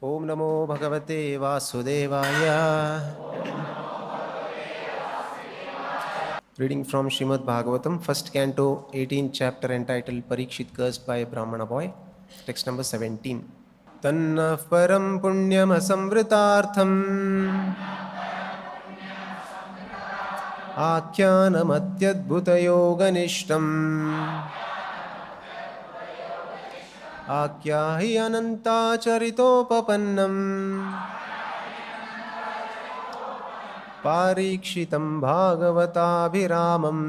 Om Namo Bhagavate Vasudevaya. Reading from Srimad Bhagavatam, first canto, 18th chapter, entitled Parikhit cursed by a Brahmana boy. Text number 17. Tanna param punyam asamvritartham आख्यानम अत्यद्भुत योगनिष्ठम् आख्याहि Ananta चरितोपपन्नम् पारीक्षितं भागवताभिरामम्.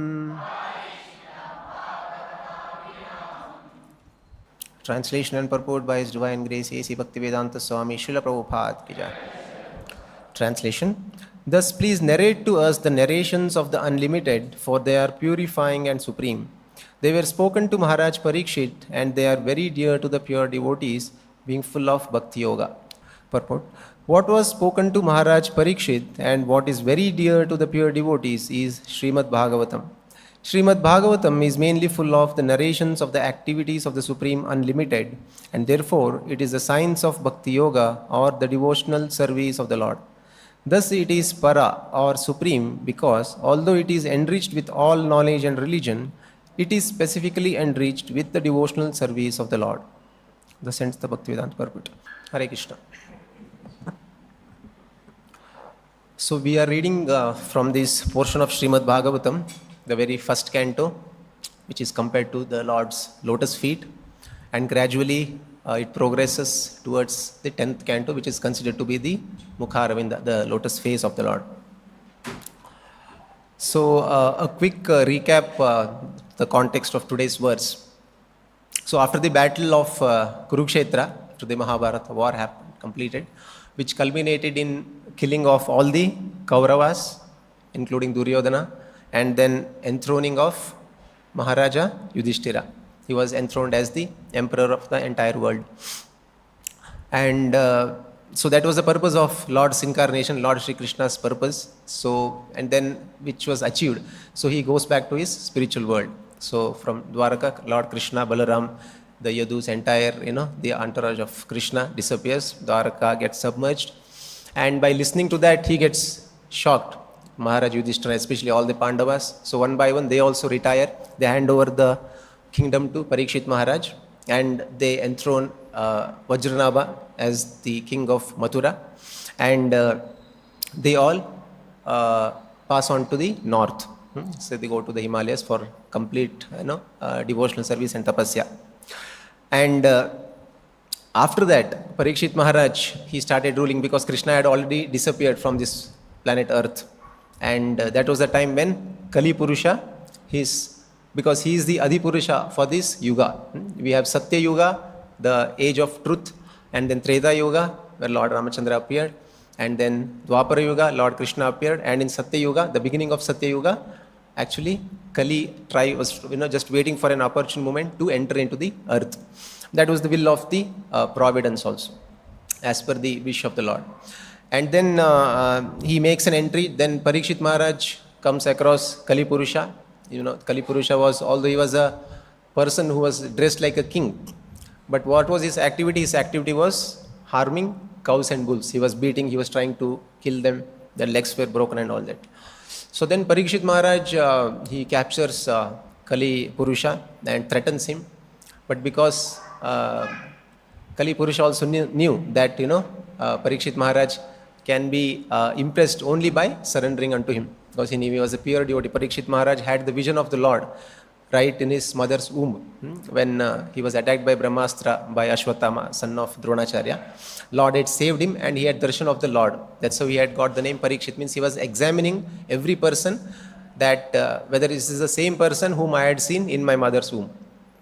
Translation and purport by His Divine Grace A.C. Bhaktivedanta Swami Srila Prabhupada ki jai. Translation. Thus please narrate to us the narrations of the unlimited, for they are purifying and supreme. They were spoken to Maharaj Parikhit, and they are very dear to the pure devotees, being full of bhakti yoga. Purport. What was spoken to Maharaj Parikhit and what is very dear to the pure devotees is Srimad Bhagavatam. Srimad Bhagavatam is mainly full of the narrations of the activities of the Supreme Unlimited, and therefore it is the science of bhakti yoga or the devotional service of the Lord. Thus it is para or supreme because although it is enriched with all knowledge and religion, it is specifically enriched with the devotional service of the Lord. Thus ends the Bhaktivedanta purport. Hare Krishna. So we are reading from this portion of Srimad Bhagavatam, the very first canto, which is compared to the Lord's lotus feet, and gradually it progresses towards the 10th canto, which is considered to be the Mukharavinda, the lotus face of the Lord. So a quick recap, the context of today's verse. So after the battle of Kurukshetra, after the Mahabharata war happened, completed, which culminated in killing of all the Kauravas, including Duryodhana, and then enthroning of Maharaja Yudhishthira. He was enthroned as the emperor of the entire world. And so that was the purpose of Lord's incarnation, Lord Sri Krishna's purpose. So, and then which was achieved. So he goes back to his spiritual world. So from Dwaraka, Lord Krishna, Balaram, the Yadus, entire, the entourage of Krishna disappears. Dwaraka gets submerged. And by listening to that, he gets shocked. Maharaj Yudhishthira, especially all the Pandavas. So one by one, they also retire. They hand over the kingdom to Parikhit Maharaj, and they enthrone Vajranabha as the king of Mathura, and they all pass on to the north. So they go to the Himalayas for complete devotional service and tapasya. And after that, Parikhit Maharaj, he started ruling because Krishna had already disappeared from this planet Earth, and that was the time when Kali Purusha, because he is the Adi Purusha for this Yuga. We have Satya Yuga, the age of truth, and then Treta Yuga, where Lord Ramachandra appeared, and then Dwapara Yuga, Lord Krishna appeared, and in Satya Yuga, the beginning of Satya Yuga, actually Kali was just waiting for an opportune moment to enter into the earth. That was the will of the providence also, as per the wish of the Lord. And then he makes an entry. Then Parikhit Maharaj comes across Kali Purusha. Kali Purusha was, although he was a person who was dressed like a king, but what was his activity? His activity was harming cows and bulls. He was beating, he was trying to kill them, their legs were broken and all that. So then Parikhit Maharaj, he captures Kali Purusha and threatens him, but because Kali Purusha also knew that, Parikhit Maharaj can be impressed only by surrendering unto him. Because he knew he was a pure devotee. Parikhit Maharaj had the vision of the Lord right in his mother's womb when he was attacked by Brahmastra by Ashwatthama, son of Dronacharya. Lord had saved him and he had darshan of the Lord. That's how he had got the name Parikhit. Means he was examining every person that whether this is the same person whom I had seen in my mother's womb.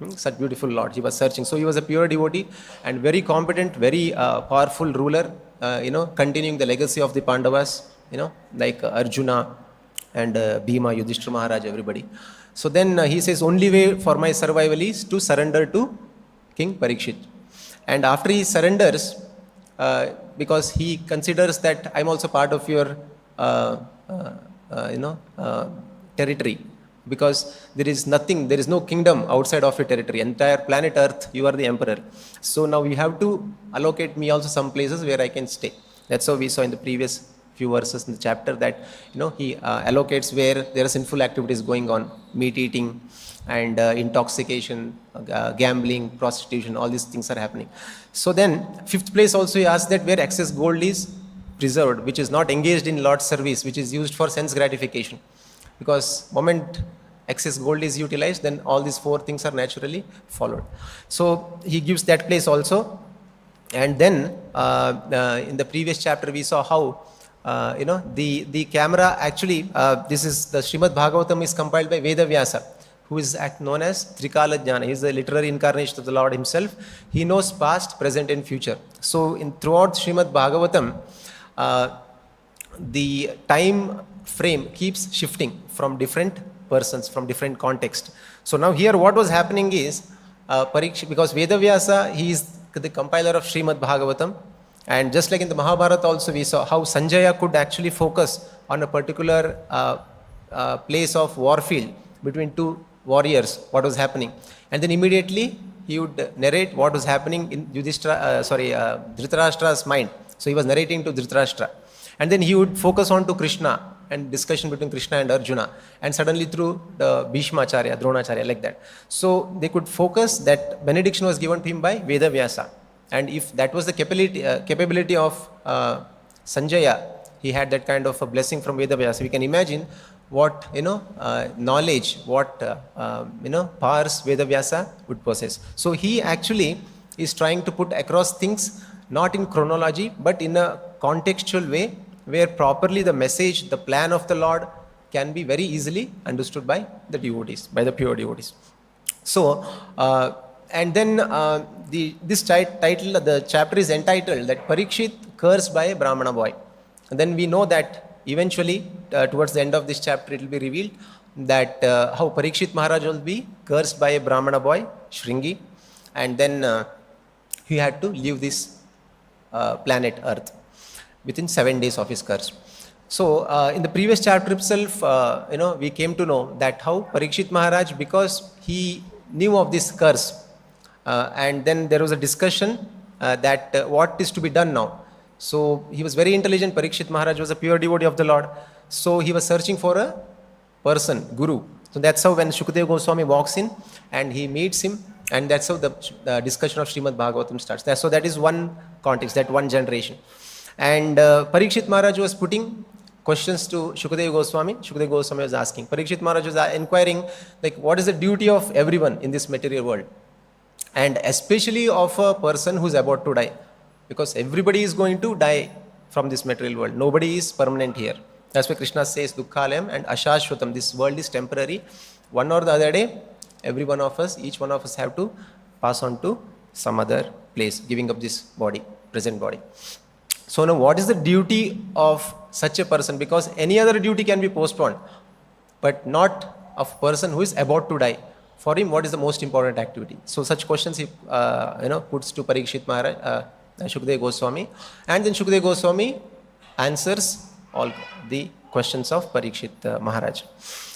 Such beautiful Lord. He was searching. So he was a pure devotee and very competent, very powerful ruler, continuing the legacy of the Pandavas, like Arjuna and Bhima, Yudhishthira Maharaj, everybody. So then he says, only way for my survival is to surrender to King Parikhit. And after he surrenders, because he considers that I'm also part of your, territory, because there is nothing, there is no kingdom outside of your territory. Entire planet Earth, you are the emperor. So now you have to allocate me also some places where I can stay. That's how we saw in the previous few verses in the chapter that, he allocates where there are sinful activities going on, meat eating and intoxication, gambling, prostitution, all these things are happening. So then, fifth place also he asks that where excess gold is preserved, which is not engaged in Lord's service, which is used for sense gratification. Because moment excess gold is utilized, then all these four things are naturally followed. So he gives that place also. And then in the previous chapter we saw how the camera actually, this is the Srimad Bhagavatam is compiled by Vedavyasa, who is known as Trikala Jnana. He is the literary incarnation of the Lord himself. He knows past, present and future. So throughout Srimad Bhagavatam, the time frame keeps shifting from different persons, from different context. So now here what was happening is, Parikshit, because Vedavyasa, he is the compiler of Srimad Bhagavatam, and just like in the Mahabharata also we saw how Sanjaya could actually focus on a particular place of warfield between two warriors, what was happening, and then immediately he would narrate what was happening in Dhritarashtra's mind. So he was narrating to Dhritarashtra, and then he would focus on to Krishna and discussion between Krishna and Arjuna, and suddenly through the Bhishmacharya, Dronacharya, like that. So they could focus, that benediction was given to him by Vedavyasa. And if that was the capability of Sanjaya, he had that kind of a blessing from Vedavyasa. We can imagine what knowledge, what powers Vedavyasa would possess. So he actually is trying to put across things not in chronology but in a contextual way, where properly the message, the plan of the Lord can be very easily understood by the devotees, by the pure devotees. So and then this title, the chapter is entitled that Parikshit cursed by a Brahmana boy. And then we know that eventually towards the end of this chapter it will be revealed that how Parikshit Maharaj will be cursed by a Brahmana boy, Shringi, and then he had to leave this planet Earth within 7 days of his curse. So in the previous chapter itself, we came to know that how Parikshit Maharaj, because he knew of this curse, and then there was a discussion that what is to be done now. So he was very intelligent. Parikshit Maharaj was a pure devotee of the Lord. So he was searching for a person, Guru. So that's how when Shukadeva Goswami walks in and he meets him, and that's how the discussion of Srimad Bhagavatam starts. So that is one context, that one generation. And Parikshit Maharaj was putting questions to Shukadeva Goswami. Shukadeva Goswami was asking. Parikshit Maharaj was inquiring, like, what is the duty of everyone in this material world? And especially of a person who is about to die. Because everybody is going to die from this material world. Nobody is permanent here. That's why Krishna says, Dukkhalayam and Ashashvatam. This world is temporary. One or the other day, every one of us, each one of us have to pass on to some other place, giving up this body, present body. So now what is the duty of such a person? Because any other duty can be postponed, but not of a person who is about to die. For him, what is the most important activity? So such questions he puts to Parikshit Maharaj, Shukadeva Goswami, and then Shukadeva Goswami answers all the questions of Parikshit Maharaj.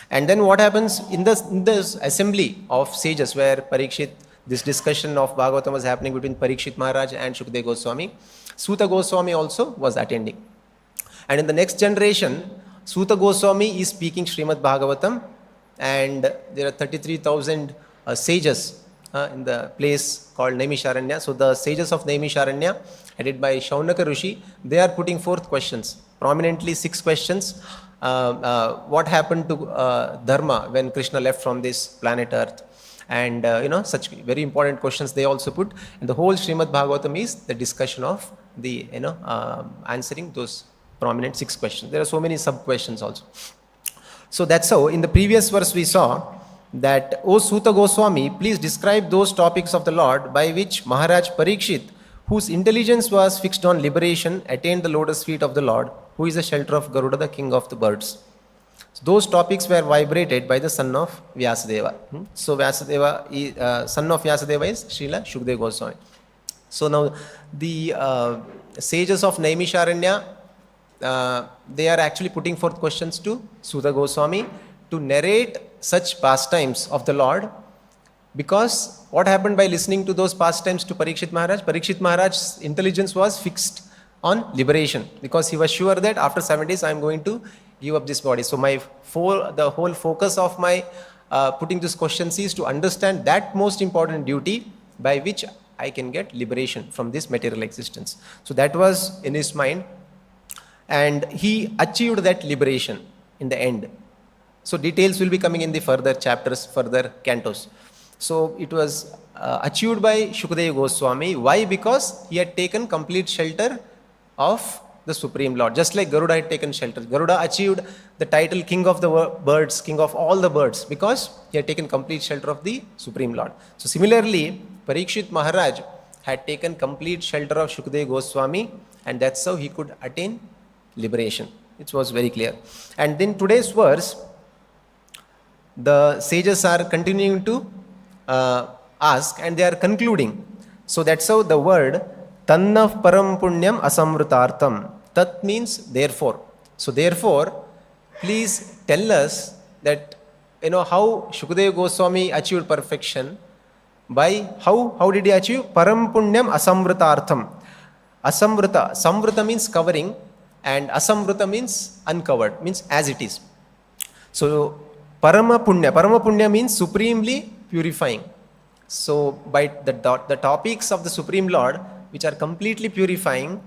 And then what happens in this assembly of sages where Parikshit, this discussion of Bhagavatam was happening between Parikshit Maharaj and Shukadeva Goswami, Suta Goswami also was attending. And in the next generation, Suta Goswami is speaking Srimad Bhagavatam, and there are 33,000 sages in the place called Naimisharanya. So the sages of Naimisharanya, headed by Shaunaka Rishi, they are putting forth questions, prominently 6 questions. What happened to Dharma when Krishna left from this planet Earth? And such very important questions they also put. And the whole Srimad Bhagavatam is the discussion of the answering those prominent 6 questions. There are so many sub questions also. So that's how in the previous verse we saw that, O Suta Goswami, please describe those topics of the Lord by which Maharaj Parikshit, whose intelligence was fixed on liberation, attained the lotus feet of the Lord, who is the shelter of Garuda, the king of the birds. So those topics were vibrated by the son of Vyasadeva. So Vyasadeva, son of Vyasadeva is Srila Shukadeva Goswami. So now the sages of Naimisharanya, they are actually putting forth questions to Suta Goswami to narrate such pastimes of the Lord, because what happened by listening to those pastimes to Parikhit Maharaj? Parikhit Maharaj's intelligence was fixed on liberation, because he was sure that after 7 days I am going to give up this body. So the whole focus of my putting this questions is to understand that most important duty by which I can get liberation from this material existence. So that was in his mind, and he achieved that liberation in the end. So details will be coming in the further chapters, further cantos. So it was achieved by Shukadeva Goswami. Why? Because he had taken complete shelter of the Supreme Lord. Just like Garuda had taken shelter. Garuda achieved the title King of the Birds, King of all the birds, because he had taken complete shelter of the Supreme Lord. So similarly, Parikshit Maharaj had taken complete shelter of Shukadeva Goswami, and that's how he could attain liberation. It was very clear. And then today's verse, the sages are continuing to ask, and they are concluding. So that's how the word Tannav Param Punyam Asamrutartham. Tat means therefore. So therefore, please tell us that, how Shukadeva Goswami achieved perfection. By how did he achieve? Param Punyam Asamrutartham. Asamruta. Samruta means covering, and Asamruta means uncovered, means as it is. So Parama Punya means supremely purifying. So by the topics of the Supreme Lord, which are completely purifying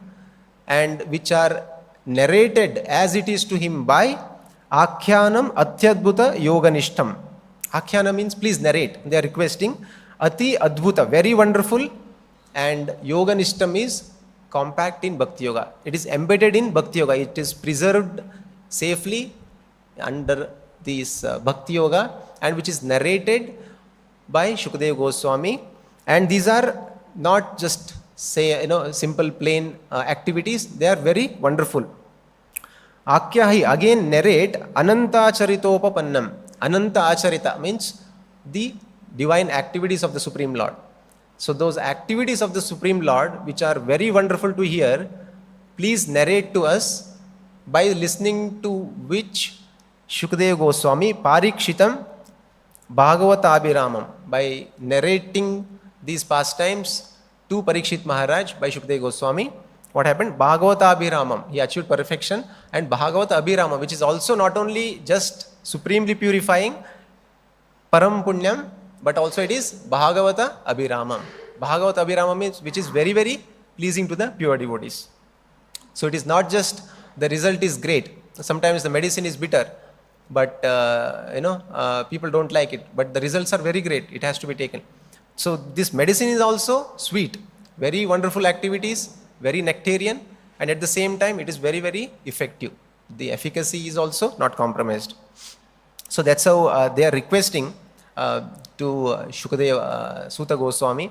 and which are narrated as it is to him by Akyanam Atyadbhuta Yoganishtam. Akhyana means please narrate. They are requesting. Ati Adbhuta, very wonderful, and Yoganishtam is compact in Bhakti Yoga. It is embedded in Bhakti Yoga. It is preserved safely under this Bhakti Yoga, and which is narrated by Shukadeva Goswami. And these are not just simple plain activities. They are very wonderful. Akyahi again narrate Anantha Charitopapannam. Ananta Acharita means the divine activities of the Supreme Lord. So those activities of the Supreme Lord, which are very wonderful to hear, please narrate to us, by listening to which Shukadeva Goswami Parikshitam Bhagavatabhiramam, by narrating these pastimes to Parikshit Maharaj by Shukadeva Goswami. What happened? Bhagavatabhiramam, he achieved perfection, and Bhagavata Abhiramam, which is also not only just supremely purifying, Param Punyam, but also it is Bhagavata Abhiramam. Bhagavata Abhiramam means which is very, very pleasing to the pure devotees. So it is not just the result is great. Sometimes the medicine is bitter, but people don't like it. But the results are very great. It has to be taken. So this medicine is also sweet. Very wonderful activities, very nectarian, and at the same time it is very, very effective. The efficacy is also not compromised. So that's how they are requesting to Shukadeva Suta Goswami,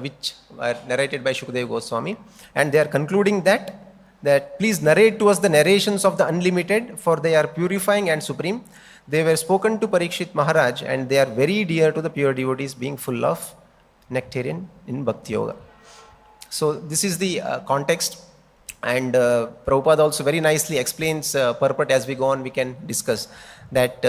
which are narrated by Shukadeva Goswami, and they are concluding that please narrate to us the narrations of the unlimited, for they are purifying and supreme. They were spoken to Parikshit Maharaj, and they are very dear to the pure devotees, being full of nectarian in Bhakti Yoga. So this is the context, and Prabhupada also very nicely explains purport. As we go on, we can discuss that.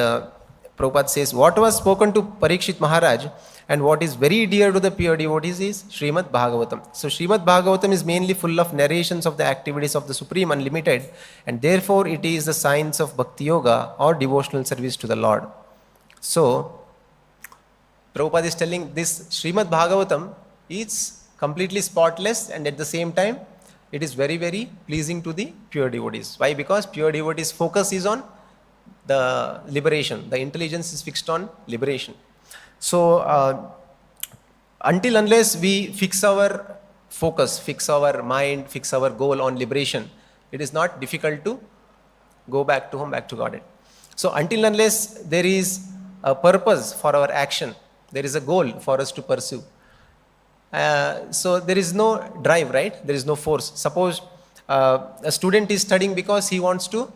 Prabhupada says, what was spoken to Parikshit Maharaj and what is very dear to the pure devotees is Srimad Bhagavatam. So Srimad Bhagavatam is mainly full of narrations of the activities of the Supreme Unlimited, and therefore it is the science of Bhakti Yoga or devotional service to the Lord. So Prabhupada is telling this Srimad Bhagavatam is completely spotless, and at the same time it is very, very pleasing to the pure devotees. Why? Because pure devotees' focus is on the liberation. The intelligence is fixed on liberation. So until unless we fix our focus, fix our mind, fix our goal on liberation, it is not difficult to go back to home, back to Godhead. So until unless there is a purpose for our action, there is a goal for us to pursue. So there is no drive, right? There is no force. Suppose a student is studying because he wants to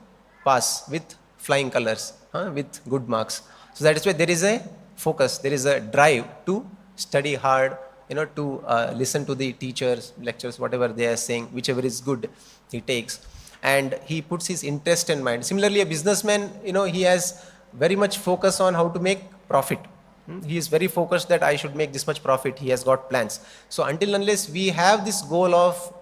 pass with flying colors, with good marks. So that is why there is a focus, there is a drive to study hard, to listen to the teachers, lectures, whatever they are saying, whichever is good, he takes. And he puts his interest in mind. Similarly, a businessman, he has very much focused on how to make profit. He is very focused that I should make this much profit. He has got plans. So until unless we have this goal of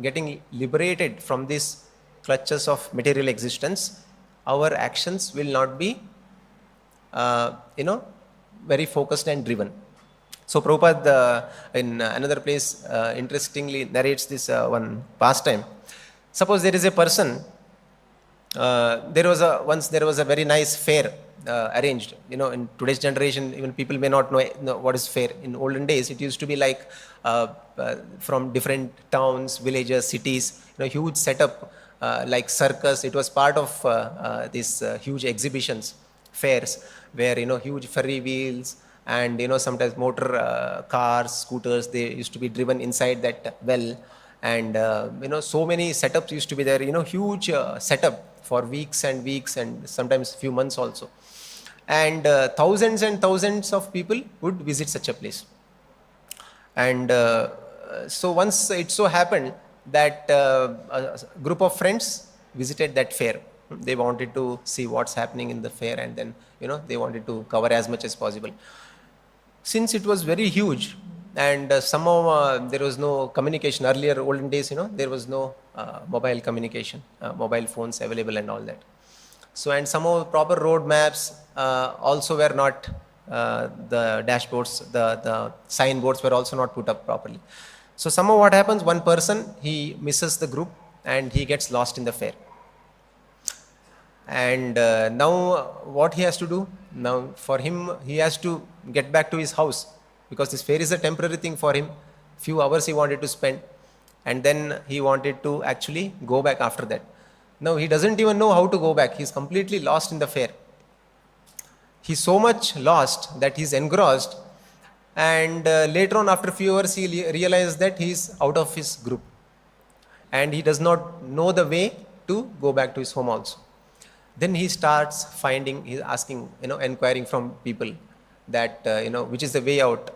getting liberated from these clutches of material existence, our actions will not be, very focused and driven. So Prabhupada in another place interestingly narrates this one pastime. Suppose there is a person, once there was a very nice fair arranged. In today's generation, even people may not know what is fair. In olden days, it used to be like from different towns, villages, cities, huge setup like circus. It was part of these huge exhibitions, fairs, where huge ferry wheels and sometimes motor cars, scooters, they used to be driven inside that well. And so many setups used to be there, huge setup for weeks and weeks and sometimes few months also. And thousands and thousands of people would visit such a place. And so once it so happened that a group of friends visited that fair. They wanted to see what's happening in the fair, and then they wanted to cover as much as possible. Since it was very huge, and somehow there was no communication. Earlier, olden days, there was no mobile communication, mobile phones available and all that. So, and somehow proper road maps also were not, the dashboards, the signboards were also not put up properly. So somehow what happens, one person, he misses the group and he gets lost in the fair. And now what he has to do? Now for him, he has to get back to his house, because this fair is a temporary thing for him. Few hours he wanted to spend, and then he wanted to actually go back after that. Now he doesn't even know how to go back. He's completely lost in the fair. He's so much lost that he's engrossed, and later on after a few hours he realizes that he's out of his group and he does not know the way to go back to his home also. Then he starts he's asking, inquiring from people that, which is the way out.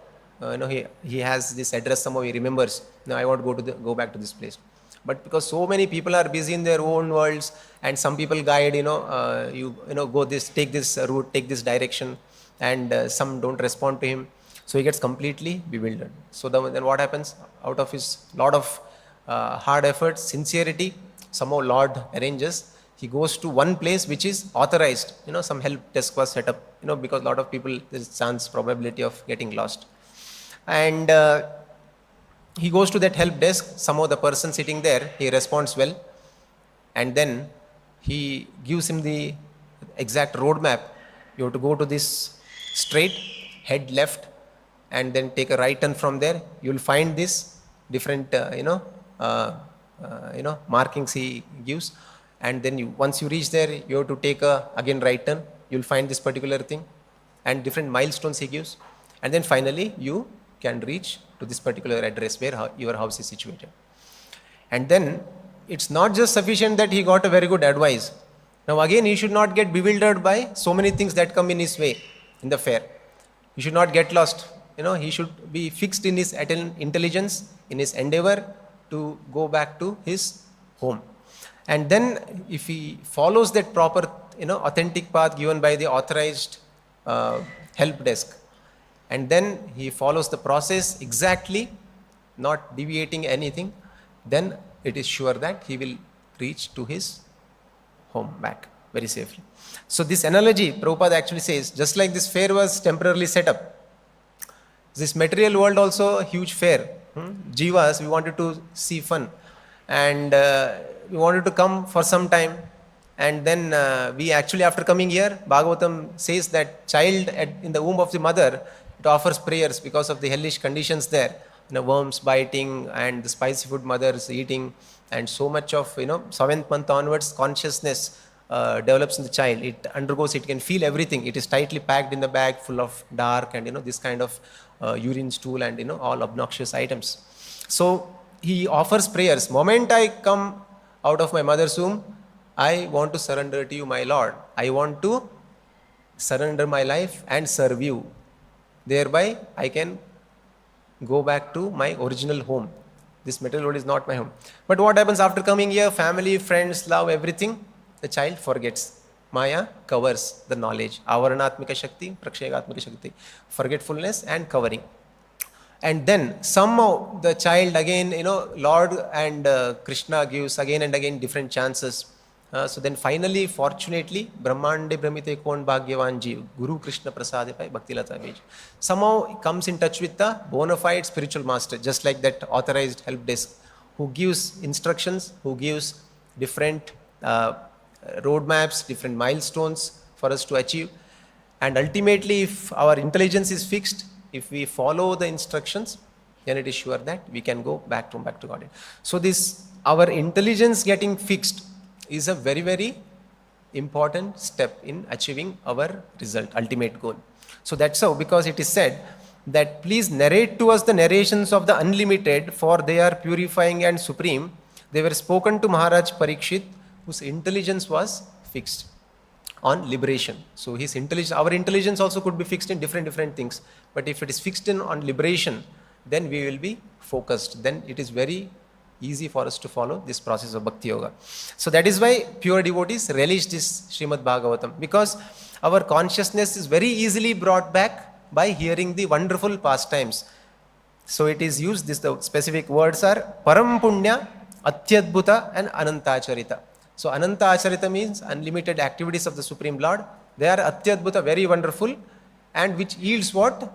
He has this address, somehow he remembers, I want to go back to this place. But because so many people are busy in their own worlds, and some people guide, go this, take this route, take this direction, and some don't respond to him. So he gets completely bewildered. So then what happens? Out of his lot of hard effort, sincerity, somehow Lord arranges, he goes to one place which is authorized. Some help desk was set up, because a lot of people, there's chance, probability of getting lost. And he goes to that help desk. Somehow the person sitting there, he responds well. And then he gives him the exact roadmap. You have to go to this straight, head left, and then take a right turn from there. You'll find this different, markings he gives. And then once you reach there, you have to take again right turn. You'll find this particular thing, and different milestones he gives. And then finally, you can reach to this particular address where your house is situated. And then it's not just sufficient that he got a very good advice. Now again, he should not get bewildered by so many things that come in his way in the fair. He should not get lost. He should be fixed in his intelligence, in his endeavor to go back to his home. And then if he follows that proper, authentic path given by the authorized help desk, and then he follows the process exactly, not deviating anything, then it is sure that he will reach to his home back very safely. So this analogy, Prabhupada actually says, just like this fair was temporarily set up, this material world also a huge fair. Jivas, we wanted to see fun, and we wanted to come for some time, and then we actually, after coming here, Bhagavatam says that child in the womb of the mother, it offers prayers because of the hellish conditions there, worms biting and the spicy food mothers eating, and so much of 7th month onwards consciousness develops in the child. It undergoes, it can feel everything. It is tightly packed in the bag, full of dark and this kind of urine, stool, and all obnoxious items. So he offers prayers. Moment I come out of my mother's womb, I want to surrender to you, my Lord. I want to surrender my life and serve you. Thereby, I can go back to my original home. This material world is not my home. But what happens after coming here? Family, friends, love, everything, the child forgets. Maya covers the knowledge. Avaranatmika Shakti, Prakshegatmika Shakti. Forgetfulness and covering. And then somehow the child again, Lord and Krishna gives again and again different chances. So then finally, fortunately, Brahmande Brahmite Kon Bhagyavan Jeev, Guru Krishna Prasade Pai Bhakti Lata Bij. Somehow he comes in touch with the bona fide spiritual master, just like that authorized help desk, who gives instructions, who gives different roadmaps, different milestones for us to achieve. And ultimately, if our intelligence is fixed, if we follow the instructions, then it is sure that we can go back to Godhead. So this, our intelligence getting fixed is a very, very important step in achieving our result, ultimate goal. So that's how, because it is said that please narrate to us the narrations of the unlimited, for they are purifying and supreme. They were spoken to Maharaj Parikhit, whose intelligence was fixed on liberation. So his intelligence, our intelligence also could be fixed in different things. But if it is fixed on liberation, then we will be focused. Then it is very easy for us to follow this process of Bhakti Yoga. So that is why pure devotees relish this Srimad Bhagavatam, because our consciousness is very easily brought back by hearing the wonderful pastimes. So it is used, the specific words are Param Punya, Atyadbhuta and Anantha Charita. So Anantha Acharita means unlimited activities of the Supreme Lord. They are Atyadbhuta, very wonderful, and which yields what?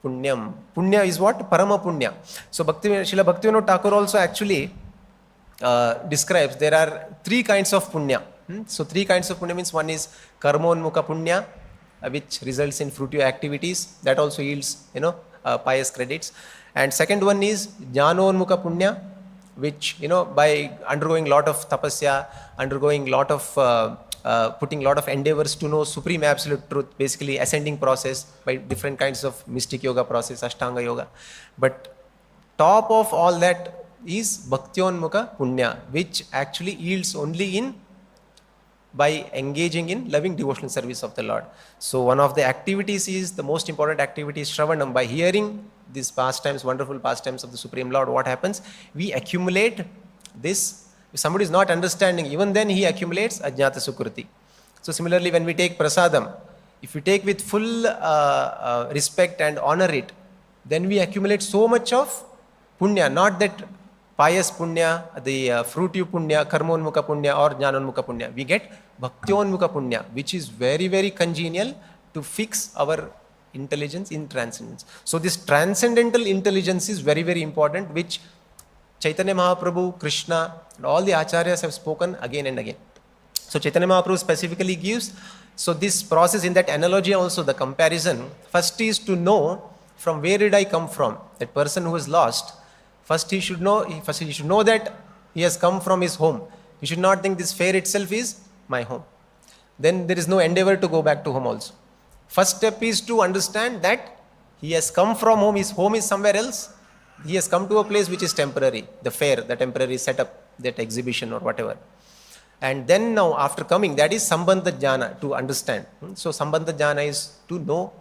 Punyam. Punya is what? Parama Punya. So Srila Bhaktivinoda Thakur also actually describes there are three kinds of Punya. So three kinds of Punya means one is Karmonmukha Punya, which results in fruitive activities. That also yields, pious credits. And second one is Jnanonmukha Punya, which, by undergoing lot of tapasya, undergoing lot of putting lot of endeavors to know supreme absolute truth, basically ascending process by different kinds of mystic yoga process, Ashtanga yoga. But top of all that is Bhaktyonmukha Punya, which actually yields only in by engaging in loving devotional service of the Lord. So one of the activities is, the most important activity is Shravanam. By hearing these pastimes, wonderful pastimes of the Supreme Lord, what happens? We accumulate this. If somebody is not understanding, even then he accumulates Ajnata Sukriti. So similarly, when we take prasadam, if we take with full respect and honor it, then we accumulate so much of punya, not that pious punya, the fruitive punya, karmonmukha punya or jnanonmukha punya. We get bhaktyonmukha punya, which is very, very congenial to fix our intelligence in transcendence. So this transcendental intelligence is very, very important, which Chaitanya Mahaprabhu, Krishna, and all the acharyas have spoken again and again. So Chaitanya Mahaprabhu specifically gives, so this process in that analogy also, the comparison, first is to know from where did I come from. That person who is lost, first he should know that he has come from his home. He should not think this fair itself is my home. Then there is no endeavor to go back to home also. First step is to understand that he has come from home, his home is somewhere else. He has come to a place which is temporary, the fair, the temporary setup, that exhibition or whatever. And then now after coming, that is Sambandha Jnana, to understand. So Sambandha Jnana is to know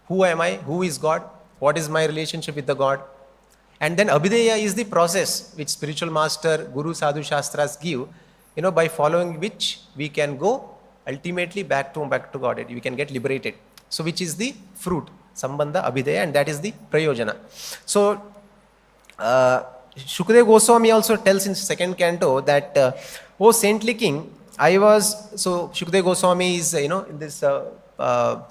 who am I, who is God, what is my relationship with the God. And then Abhideya is the process which spiritual master, Guru, Sadhu, Shastras give, by following which we can go ultimately back to God. We can get liberated. So which is the fruit, Sambandha, Abhideya, and that is the Prayojana. So Shukdev Goswami also tells in second canto that, O saintly king, so Shukdev Goswami is, in this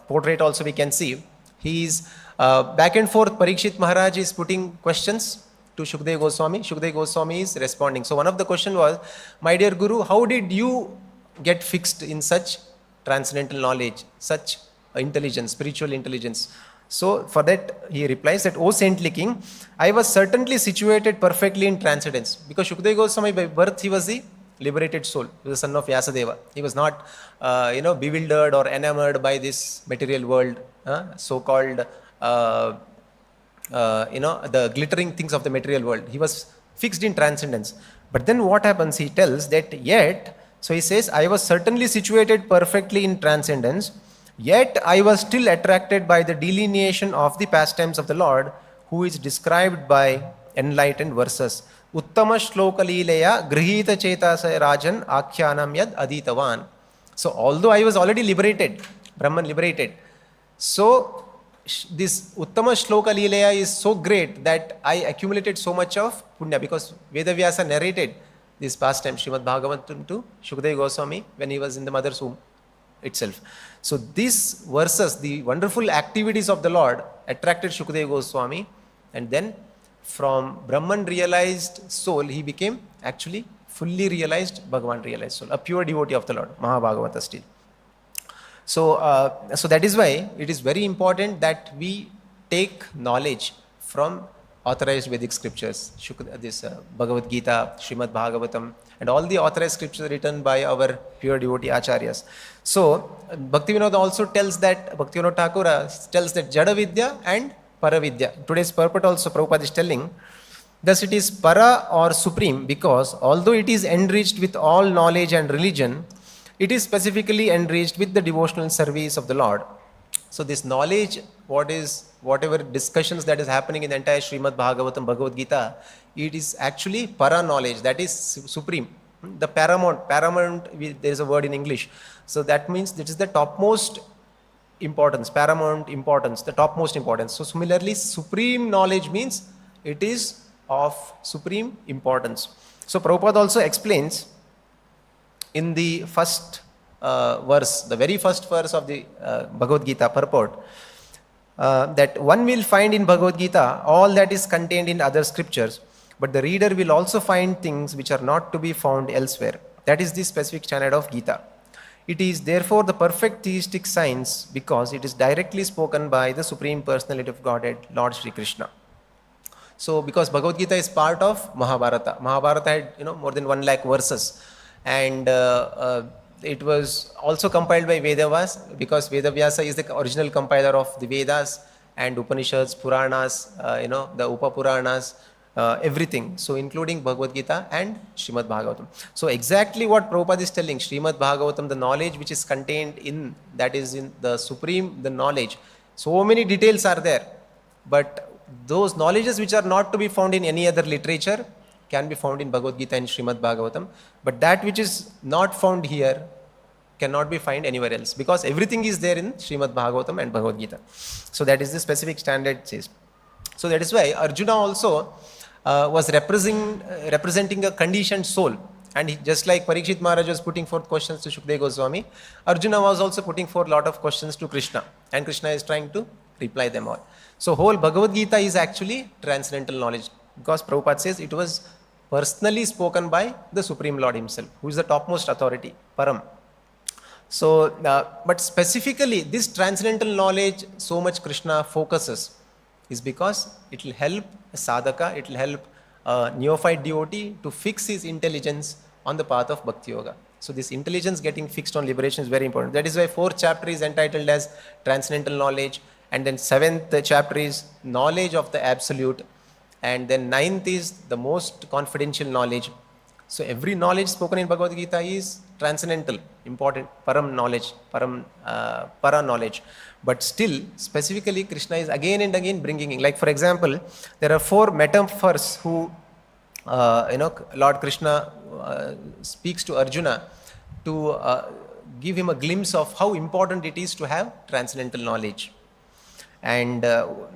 portrait also we can see, he is back and forth. Parikshit Maharaj is putting questions to Shukdev Goswami. Shukdev Goswami is responding. So one of the question was, my dear Guru, how did you get fixed in such transcendental knowledge, such intelligence, spiritual intelligence? So for that he replies that, O saintly king, I was certainly situated perfectly in transcendence. Because Shukdev Goswami by birth he was the liberated soul. He was the son of Vyasadeva. He was not bewildered or enamored by this material world, so-called the glittering things of the material world. He was fixed in transcendence. But then what happens? He tells that yet, so he says, I was certainly situated perfectly in transcendence, yet I was still attracted by the delineation of the pastimes of the Lord, who is described by enlightened verses. Uttama shloka leelaya grihita chetasa rajan akyanam yad aditavan. So although I was already liberated, Brahman liberated, so this Uttama Shloka Leelaya is so great that I accumulated so much of punya, because Vedavyasa narrated this pastime, Srimad Bhagavatam, to Shukadeva Goswami when he was in the mother's womb itself. So these verses, the wonderful activities of the Lord, attracted Shukadeva Goswami, and then from Brahman realized soul, he became actually fully realized Bhagavan realized soul, a pure devotee of the Lord, Mahabhagavata still. So, so that is why it is very important that we take knowledge from authorized Vedic scriptures, this Bhagavad Gita, Srimad Bhagavatam, and all the authorized scriptures written by our pure devotee acharyas. So, Bhaktivedanta also tells that, Bhaktivinoda Thakur tells that Jada Vidya and Paravidya. Today's purport also Prabhupada is telling, thus it is Para or Supreme, because although it is enriched with all knowledge and religion, it is specifically enriched with the devotional service of the Lord. So this knowledge, whatever discussions that is happening in the entire Srimad Bhagavatam, Bhagavad Gita, it is actually para knowledge, that is supreme, the paramount, there is a word in English. So that means this is the topmost importance, paramount importance, the topmost importance. So similarly, supreme knowledge means it is of supreme importance. So Prabhupada also explains in the first verse, the very first verse of the Bhagavad Gita purport, that one will find in Bhagavad Gita all that is contained in other scriptures, but the reader will also find things which are not to be found elsewhere. That is the specific standard of Gita. It is therefore the perfect theistic science because it is directly spoken by the Supreme Personality of Godhead, Lord Shri Krishna. So because Bhagavad Gita is part of Mahabharata. Mahabharata had more than 1 lakh verses, and it was also compiled by Vedavyasa, because Vedavyasa is the original compiler of the Vedas and Upanishads, Puranas, the Upapuranas, everything. So including Bhagavad Gita and Srimad Bhagavatam. So exactly what Prabhupada is telling, Srimad Bhagavatam, the knowledge which is contained in, that is in the supreme, the knowledge. So many details are there, but those knowledges which are not to be found in any other literature can be found in Bhagavad Gita and Srimad Bhagavatam, but that which is not found here cannot be found anywhere else, because everything is there in Srimad Bhagavatam and Bhagavad Gita. So that is the specific standard says. So that is why Arjuna also was representing a conditioned soul, and just like Parikhit Maharaj was putting forth questions to Shukadeva Goswami, Arjuna was also putting forth a lot of questions to Krishna, and Krishna is trying to reply them all. So whole Bhagavad Gita is actually transcendental knowledge, because Prabhupada says it was personally spoken by the Supreme Lord himself, who is the topmost authority, Param. So, but specifically this transcendental knowledge, so much Krishna focuses, is because it will help a sadhaka, it will help a neophyte devotee to fix his intelligence on the path of Bhakti Yoga. So this intelligence getting fixed on liberation is very important. That is why 4th chapter is entitled as Transcendental Knowledge, and then 7th chapter is Knowledge of the Absolute, and then 9th is the most confidential knowledge. So every knowledge spoken in Bhagavad Gita is transcendental, important, param knowledge, para knowledge. But still, specifically, Krishna is again and again bringing in. Like for example, there are 4 metaphors who, Lord Krishna speaks to Arjuna to give him a glimpse of how important it is to have transcendental knowledge. And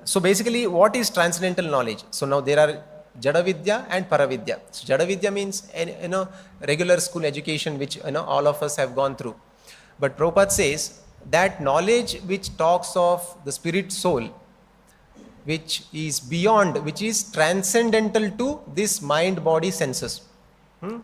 so basically, what is transcendental knowledge? So now there are Jada Vidya and Paravidya. So Jada Vidya means regular school education, which all of us have gone through. But Prabhupada says that knowledge which talks of the spirit soul, which is beyond, which is transcendental to this mind body senses.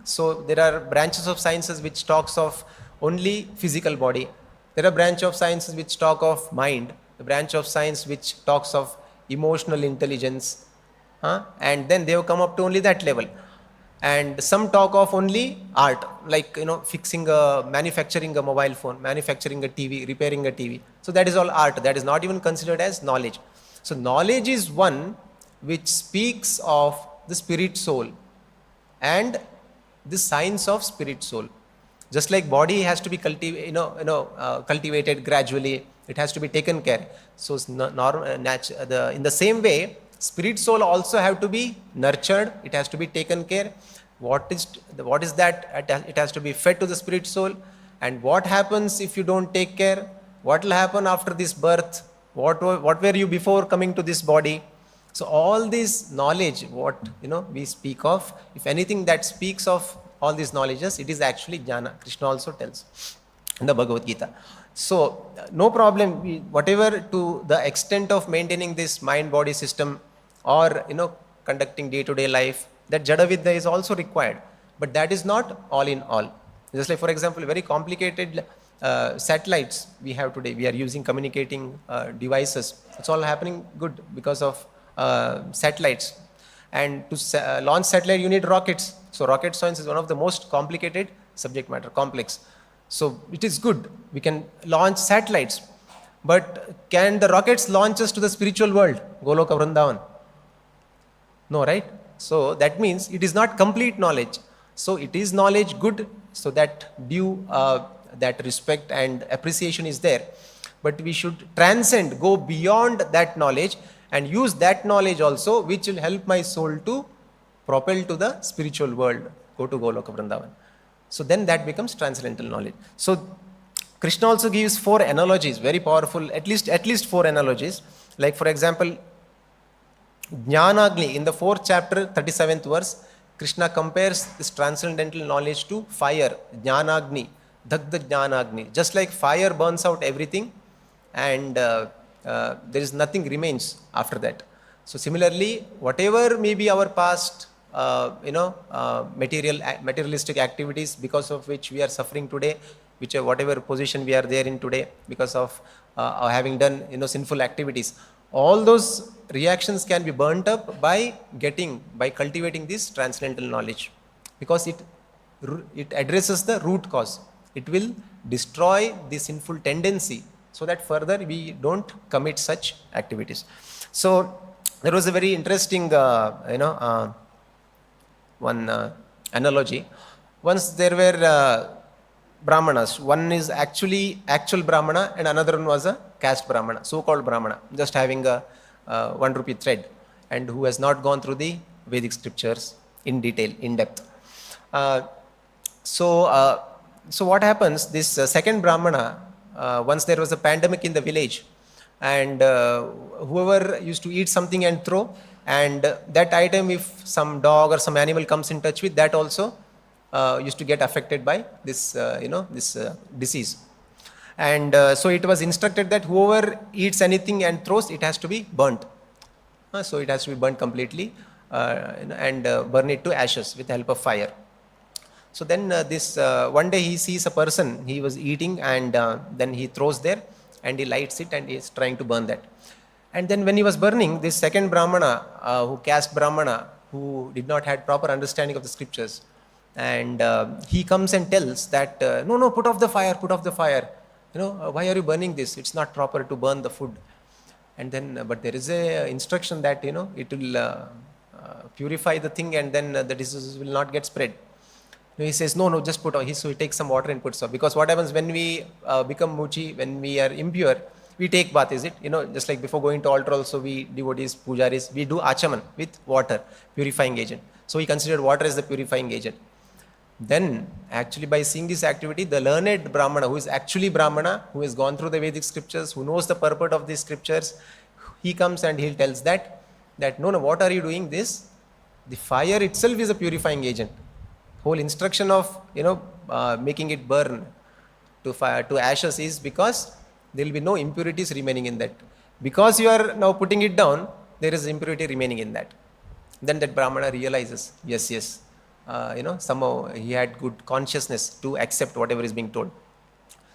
So there are branches of sciences which talks of only physical body. There are branch of sciences which talk of mind, the branch of science which talks of emotional intelligence, and then they have come up to only that level. And some talk of only art, like manufacturing a mobile phone, manufacturing a TV, repairing a TV. So that is all art. That is not even considered as knowledge. So knowledge is one which speaks of the spirit soul and the science of spirit soul. Just like body has to be cultivated gradually, it has to be taken care. So in the same way, spirit soul also have to be nurtured, it has to be taken care. What is that? It has to be fed to the spirit soul, And what happens if you don't take care? What will happen after this birth? What were you before coming to this body? So all this knowledge, what we speak of, if anything that speaks of all these knowledges, it is actually jnana. Krishna also tells in the Bhagavad Gita. So no problem, whatever to the extent of maintaining this mind-body system or conducting day-to-day life, that Jada Vidya is also required. But that is not all in all. Just like, for example, very complicated satellites we have today. We are using communicating devices. It's all happening good because of satellites. And to launch satellite, you need rockets. So rocket science is one of the most complicated subject matter, complex. So it is good. We can launch satellites. But can the rockets launch us to the spiritual world? Goloka Vrindavan? No, right? So that means it is not complete knowledge. So it is knowledge good, so that due that respect and appreciation is there. But we should transcend, go beyond that knowledge and use that knowledge also, which will help my soul to propel to the spiritual world, go to Goloka Vrindavan. So then that becomes transcendental knowledge. So Krishna also gives 4 analogies, very powerful, at least 4 analogies. Like for example, Jnanagni, in the 4th chapter, 37th verse, Krishna compares this transcendental knowledge to fire, Jnanagni, Dagda Jnanagni. Just like fire burns out everything and there is nothing remains after that. So similarly, whatever may be our past, materialistic activities because of which we are suffering today, whatever position we are there in today because of having done sinful activities, all those reactions can be burnt up by cultivating this transcendental knowledge, because it addresses the root cause. It will destroy the sinful tendency so that further we don't commit such activities. So there was a very interesting one analogy. Once there were Brahmanas. One is actual Brahmana and another one was a caste Brahmana, so-called Brahmana, just having a 1 rupee thread, and who has not gone through the Vedic scriptures in detail, in depth. So what happens, this second Brahmana, once there was a pandemic in the village, and whoever used to eat something and throw, and that item, if some dog or some animal comes in touch with, that also used to get affected by this, this disease. And so it was instructed that whoever eats anything and throws, it has to be burnt. So it has to be burnt completely and burn it to ashes with the help of fire. So then one day he sees a person, he was eating, and then he throws there and he lights it and he is trying to burn that. And then when he was burning, this second Brahmana, caste Brahmana, who did not have proper understanding of the scriptures, and he comes and tells that, no, put off the fire, why are you burning this? It's not proper to burn the food. And then, but there is a instruction that, it will purify the thing, and then the diseases will not get spread. He says, no, just put off. So he takes some water and puts off. Because what happens when we become muchi, when we are impure, we take bath, is it? Just like before going to altar also, we devotees, pujaris, we do achaman with water, purifying agent. So he considered water as the purifying agent. Then, actually by seeing this activity, the learned Brahmana, who is actually Brahmana, who has gone through the Vedic scriptures, who knows the purport of these scriptures, he comes and he tells that no, what are you doing this? The fire itself is a purifying agent. Whole instruction of, making it burn to fire, to ashes, is because there will be no impurities remaining in that. Because you are now putting it down, there is impurity remaining in that. Then that Brahmana realizes, yes, somehow he had good consciousness to accept whatever is being told.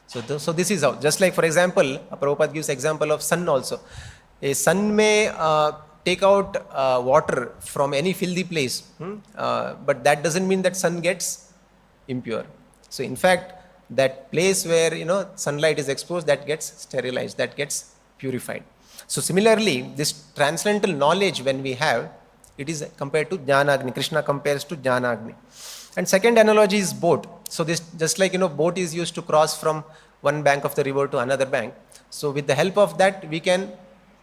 So this is how, just like for example, Prabhupada gives example of sun also. A sun may take out water from any filthy place, but that doesn't mean that sun gets impure. So in fact, that place where sunlight is exposed, that gets sterilized, that gets purified. So similarly, this transcendental knowledge when we have, it is compared to Jnanagni. Krishna compares to Jnanagni. And second analogy is boat. So this, just like boat is used to cross from one bank of the river to another bank. So with the help of that, we can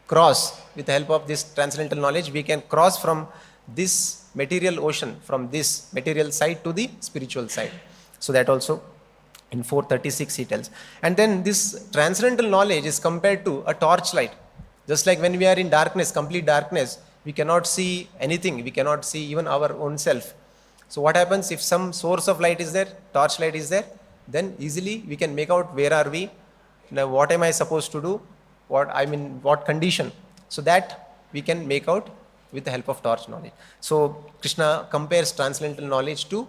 cross, with the help of this transcendental knowledge, we can cross from this material ocean, from this material side to the spiritual side. So that also In 436 he tells. And then this transcendental knowledge is compared to a torchlight. Just like when we are in darkness, complete darkness, we cannot see anything. We cannot see even our own self. So what happens if some source of light is there, torchlight is there, then easily we can make out where are we, now what am I supposed to do, what condition. So that we can make out with the help of torch knowledge. So Krishna compares transcendental knowledge to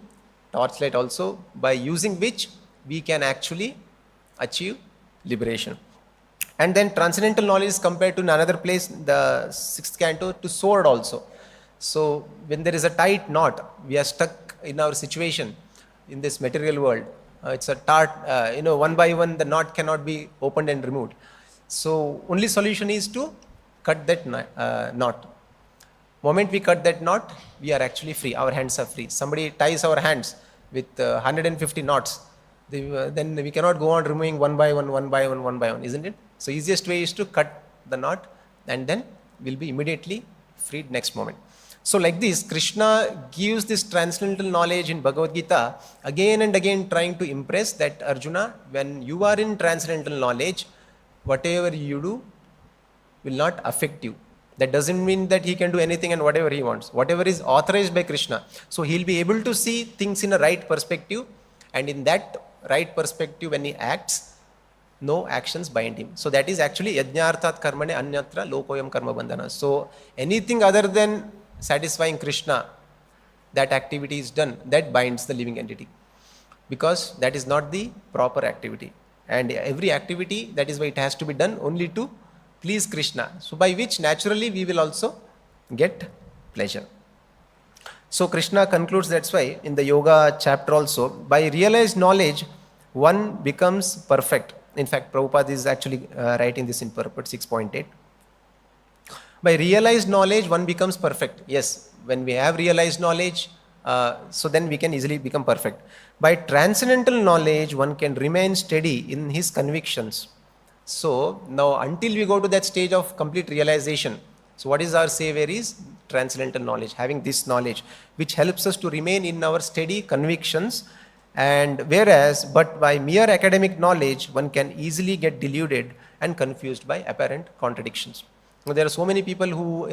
torchlight also, by using which we can actually achieve liberation. And then transcendental knowledge is compared to another place, the 6th canto, to sword also. So when there is a tight knot, we are stuck in our situation in this material world. It's a taut, one by one the knot cannot be opened and removed. So only solution is to cut that knot. Moment we cut that knot, we are actually free. Our hands are free. Somebody ties our hands with 150 knots. Then we cannot go on removing one by one, isn't it? So easiest way is to cut the knot, and then we'll be immediately freed next moment. So like this, Krishna gives this transcendental knowledge in Bhagavad Gita again and again, trying to impress that Arjuna, when you are in transcendental knowledge, whatever you do will not affect you. That doesn't mean that he can do anything and whatever he wants. Whatever is authorized by Krishna. So he'll be able to see things in a right perspective, and in that right perspective when he acts, no actions bind him. So that is actually yajñarthat karmane anyatra lokoyam karma bandhana. So anything other than satisfying Krishna, that activity is done, that binds the living entity, because that is not the proper activity. And every activity, that is why it has to be done only to please Krishna. So by which naturally we will also get pleasure. So Krishna concludes, that's why in the yoga chapter also, by realized knowledge, one becomes perfect. In fact, Prabhupada is actually writing this in purport 6.8. By realized knowledge, one becomes perfect. Yes, when we have realized knowledge, so then we can easily become perfect. By transcendental knowledge, one can remain steady in his convictions. So now until we go to that stage of complete realization, so what is our savior is transcendental knowledge, having this knowledge, which helps us to remain in our steady convictions. And whereas, but by mere academic knowledge, one can easily get deluded and confused by apparent contradictions. Now, there are so many people who,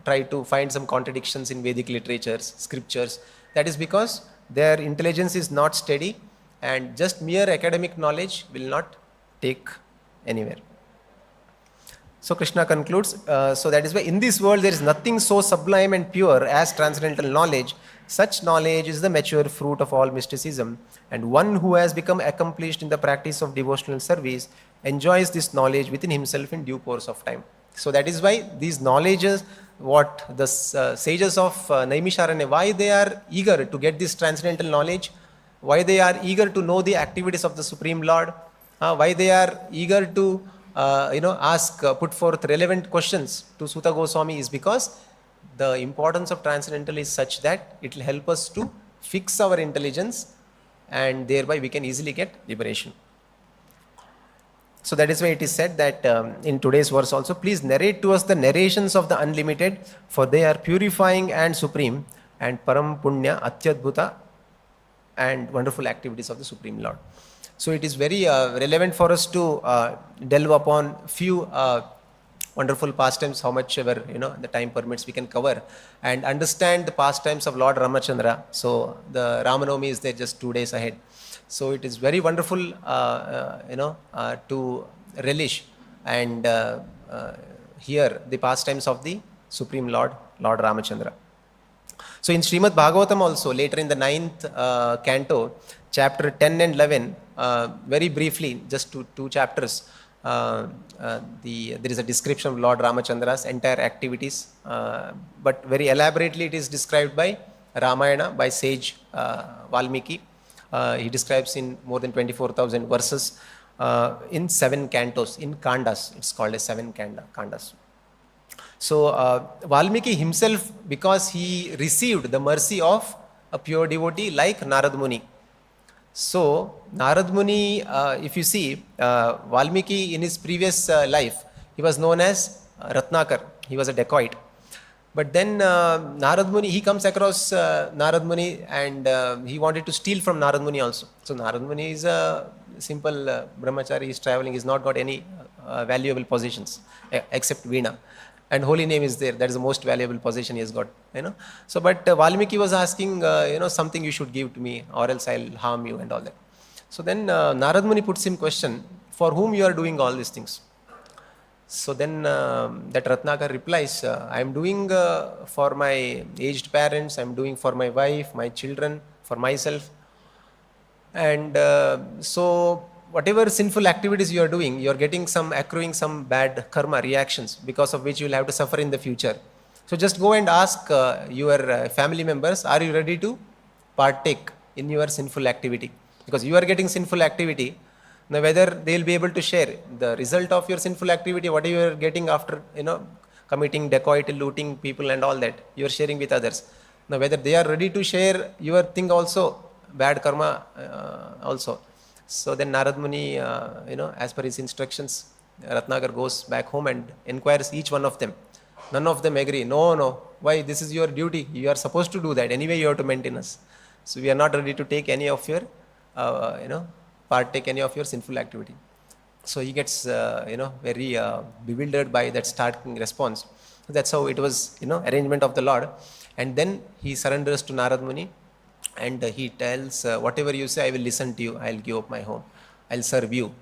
try to find some contradictions in Vedic literatures, scriptures. That is because their intelligence is not steady, and just mere academic knowledge will not take anywhere. So Krishna concludes, so that is why in this world there is nothing so sublime and pure as transcendental knowledge. Such knowledge is the mature fruit of all mysticism, and one who has become accomplished in the practice of devotional service enjoys this knowledge within himself in due course of time. So that is why these knowledges, what the sages of Naimisharanya, why they are eager to get this transcendental knowledge, why they are eager to know the activities of the Supreme Lord, why they are eager to put forth relevant questions to Suta Goswami, is because the importance of transcendental is such that it will help us to fix our intelligence, and thereby we can easily get liberation. So that is why it is said that in today's verse also, please narrate to us the narrations of the unlimited, for they are purifying and supreme, and param punya atyadbhuta, and wonderful activities of the Supreme Lord. So it is very relevant for us to delve upon few wonderful pastimes, how much ever the time permits we can cover, and understand the pastimes of Lord Ramachandra. So the Ramanomi is there just 2 days ahead. So it is very wonderful to relish and hear the pastimes of the Supreme Lord, Lord Ramachandra. So in Srimad Bhagavatam also, later in the 9th canto, chapter 10 and 11, very briefly, just two chapters, there is a description of Lord Ramachandra's entire activities, but very elaborately it is described by Ramayana, by sage Valmiki. He describes in more than 24,000 verses in 7 cantos, in kandas. It's called as 7 kandas. So Valmiki himself, because he received the mercy of a pure devotee like Narad Muni. So Narad Muni, if you see, Valmiki in his previous life, he was known as Ratnakar. He was a dacoit. But then Narad Muni, he comes across Narad Muni, and he wanted to steal from Narad Muni also. So Narad Muni is a simple brahmachari, he is traveling, he's not got any valuable possessions except Veena. And holy name is there, that is the most valuable possession he has got, you know. So but Valmiki was asking, you know, something you should give to me or else I'll harm you and all that. So then Narad Muni puts him question, for whom you are doing all these things? So then that Ratnakar replies, I am doing for my aged parents, I am doing for my wife, my children, for myself. And so whatever sinful activities you are doing, you are getting some, accruing some bad karma reactions, because of which you will have to suffer in the future. So just go and ask your family members, are you ready to partake in your sinful activity? Because you are getting sinful activity. Now whether they will be able to share the result of your sinful activity, what you are getting after, you know, committing dacoity, looting people and all that, you are sharing with others. Now whether they are ready to share your thing also, bad karma also. So then Narad Muni, you know, as per his instructions, Ratnakar goes back home and inquires each one of them. None of them agree. No, no. Why? This is your duty. You are supposed to do that. Anyway, you have to maintain us. So we are not ready to take any of your, you know, partake any of your sinful activity. So he gets, you know, very bewildered by that starting response. That's how it was, you know, arrangement of the Lord. And then he surrenders to Narad Muni, and he tells, whatever you say, I will listen to you. I'll give up my home. I'll serve you,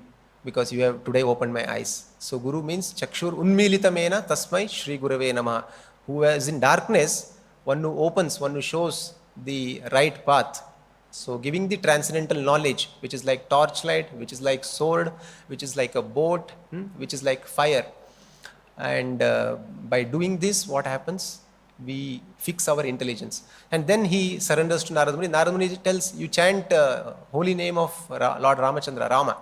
because you have today opened my eyes. So Guru means Chakshur Unmilitamena Tasmai Shri Gurave Namaha. Who is in darkness, one who opens, one who shows the right path. So giving the transcendental knowledge, which is like torchlight, which is like sword, which is like a boat, which is like fire. And by doing this, what happens? We fix our intelligence. And then he surrenders to Narad Muni. Narad Muni tells, you chant holy name of Lord Ramachandra, Rama.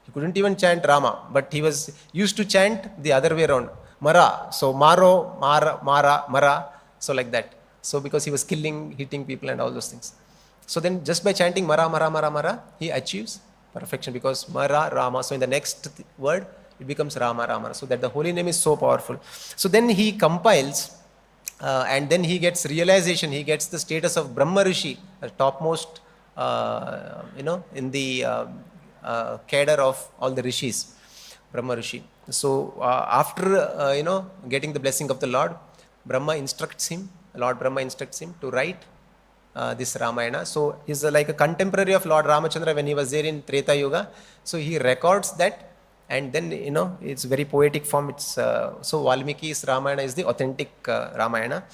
He couldn't even chant Rama, but he was used to chant the other way around. Mara. So Maro, Mara, Mara, Mara. So like that. So because he was killing, hitting people and all those things. So then just by chanting Mara, Mara, Mara, Mara, he achieves perfection, because Mara, Rama. So in the next word, it becomes Rama, Rama. So that the holy name is so powerful. So then he compiles, and then he gets realization, he gets the status of Brahma Rishi, the topmost, you know, in the cadre of all the rishis, Brahma Rishi. So after, you know, getting the blessing of the Lord, Brahma instructs him, Lord Brahma instructs him to write this Ramayana. So he's like a contemporary of Lord Ramachandra when he was there in Treta Yuga. So he records that, and then, you know, it's very poetic form. It's so Valmiki's Ramayana is the authentic Ramayana.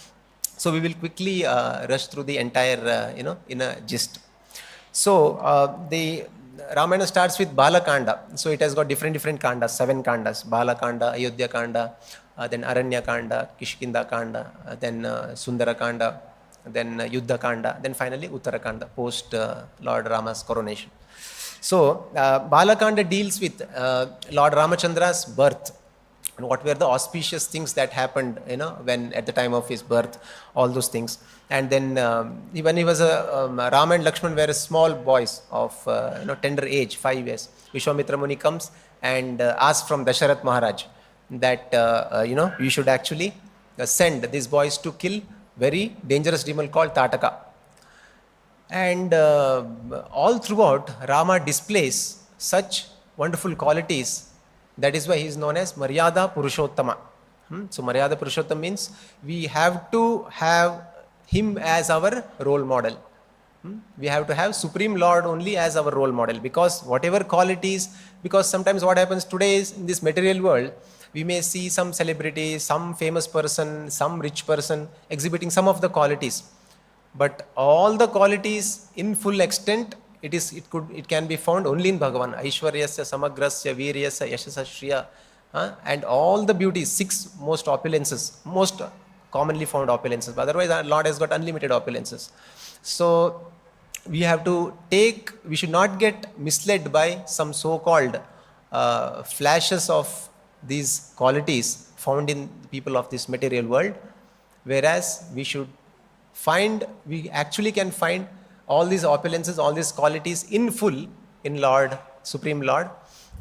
So we will quickly rush through the entire, you know, in a gist. So the Ramayana starts with Balakanda. So it has got different kandas, 7 kandas. Balakanda, Ayodhya Kanda, then Aranya Kanda, Kishkinda Kanda, then Sundara Kanda, then Yuddha Kanda, then finally Uttarakanda, post Lord Rama's coronation. So Balakanda deals with Lord Ramachandra's birth, and what were the auspicious things that happened, you know, when at the time of his birth, all those things. And then when he was Rama and Lakshman were small boys of you know, tender age, 5 years. Vishwamitra Muni comes and asks from Dasharat Maharaj that you know, you should actually send these boys to kill very dangerous demon called Tataka. And all throughout, Rama displays such wonderful qualities. That is why he is known as Maryada Purushottama. So Maryada Purushottama means we have to have him as our role model. We have to have Supreme Lord only as our role model, because whatever qualities, because sometimes what happens today is, in this material world, we may see some celebrity, some famous person, some rich person exhibiting some of the qualities. But all the qualities in full extent, it can be found only in Bhagavan. Aishwaryasya, Samagrasya, Viryasya, Yashasa, Shriya, and all the beauties, 6 most opulences, most commonly found opulences. But otherwise, our Lord has got unlimited opulences. So we have to we should not get misled by some so-called flashes of these qualities found in people of this material world, whereas we actually can find all these opulences, all these qualities in full in Lord, Supreme Lord,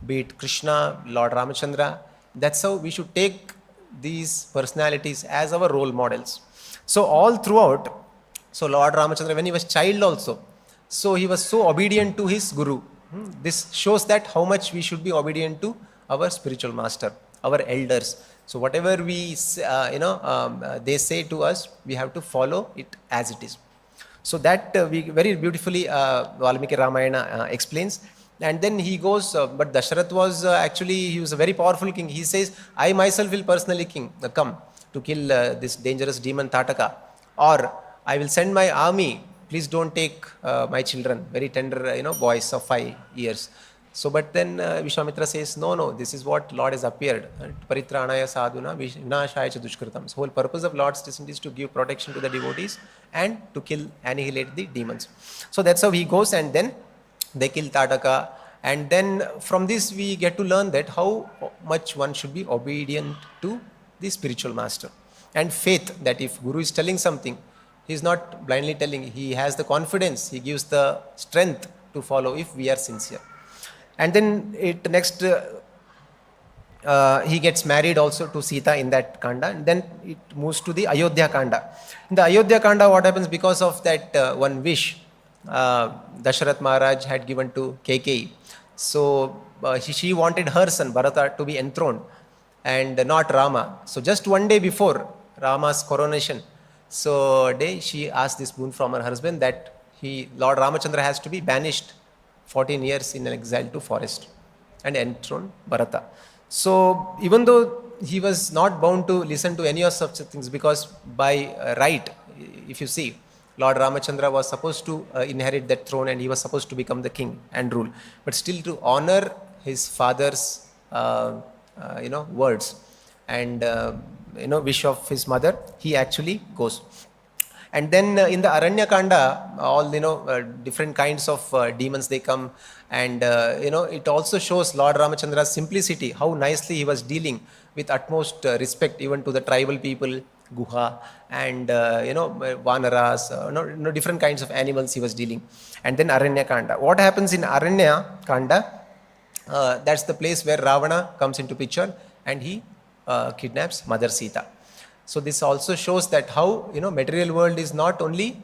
be it Krishna, Lord Ramachandra. That's how we should take these personalities as our role models. So all throughout, so Lord Ramachandra, when he was child also, so he was so obedient to his guru. This shows that how much we should be obedient to our spiritual master, our elders. So whatever we, they say to us, we have to follow it as it is. So that we very beautifully Valmiki Ramayana explains. And then he goes, but Dasharath was actually, he was a very powerful king. He says, I myself will personally come to kill this dangerous demon Tataka, or I will send my army. Please don't take my children, very tender, boys of 5 years. So, but then Vishwamitra says, no, this is what Lord has appeared. Paritranaya sadhuna vinashaya cha dushkritam. So, whole purpose of Lord's descent is to give protection to the devotees and to annihilate the demons. So, that's how he goes, and then they kill Tataka. And then from this we get to learn that how much one should be obedient to the spiritual master. And faith, that if Guru is telling something, he is not blindly telling, he has the confidence, he gives the strength to follow if we are sincere. And then he gets married also to Sita in that Kanda, and then it moves to the Ayodhya Kanda. In the Ayodhya Kanda, what happens, because of that one wish Dasharath Maharaj had given to Kekeyi. So she wanted her son Bharata to be enthroned and not Rama. So just one day before Rama's coronation, so she asked this boon from her husband that Lord Ramachandra has to be banished 14 years in an exile to forest and enthrone Bharata. So even though he was not bound to listen to any of such things, because by right, if you see, Lord Ramachandra was supposed to inherit that throne and he was supposed to become the king and rule. But still, to honor his father's words and wish of his mother, he actually goes. And then in the Aranya Kanda, all different kinds of demons, they come, and it also shows Lord Ramachandra's simplicity, how nicely he was dealing with utmost respect even to the tribal people, Guha, and Vanaras, different kinds of animals he was dealing. And then Aranya Kanda. What happens in Aranya Kanda? That's the place where Ravana comes into picture and he kidnaps Mother Sita. So this also shows that how material world is not only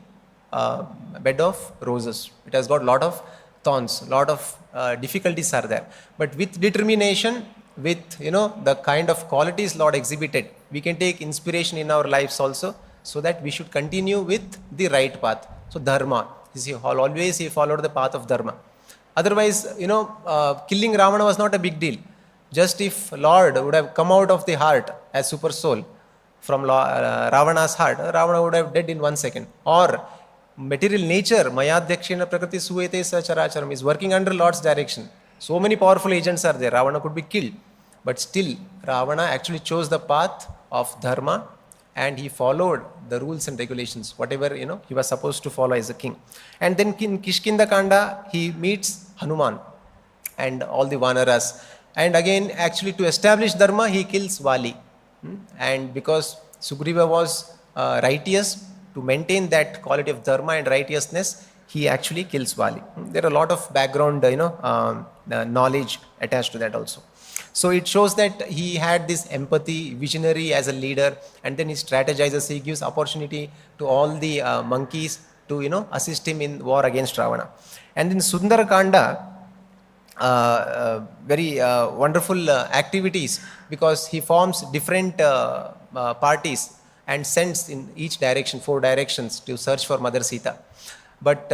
a bed of roses. It has got a lot of thorns, lot of difficulties are there. But with determination, with the kind of qualities Lord exhibited, we can take inspiration in our lives also, so that we should continue with the right path. So dharma, always he followed the path of dharma. Otherwise, killing Ravana was not a big deal. Just if Lord would have come out of the heart as super soul from Ravana's heart, Ravana would have dead in 1 second. Or material nature, Mayadhyakshena Prakriti Suete Sacharacharam, is working under Lord's direction. So many powerful agents are there. Ravana could be killed. But still, Ravana actually chose the path of dharma and he followed the rules and regulations, whatever he was supposed to follow as a king. And then in Kishkinda Kanda, he meets Hanuman and all the Vanaras. And again, actually to establish dharma, he kills Vali. And because Sugriva was righteous, to maintain that quality of dharma and righteousness, he actually kills Vali. There are a lot of background, knowledge attached to that also. So it shows that he had this empathy, visionary as a leader, and then he strategizes, he gives opportunity to all the monkeys to, assist him in war against Ravana. And in Sundarakanda, very wonderful activities, because he forms different parties and sends in each direction, 4 directions, to search for Mother Sita. But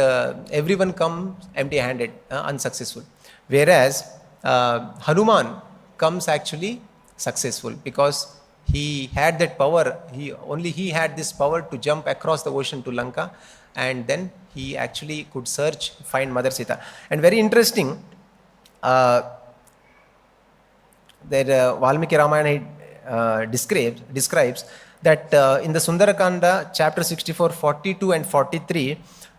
everyone comes empty-handed, unsuccessful. Whereas Hanuman comes actually successful, because he had that power, he had this power to jump across the ocean to Lanka, and then he actually could find Mother Sita. And very interesting, that Valmiki Ramayana describes that in the Sundarakanda, chapter 64, 42 and 43,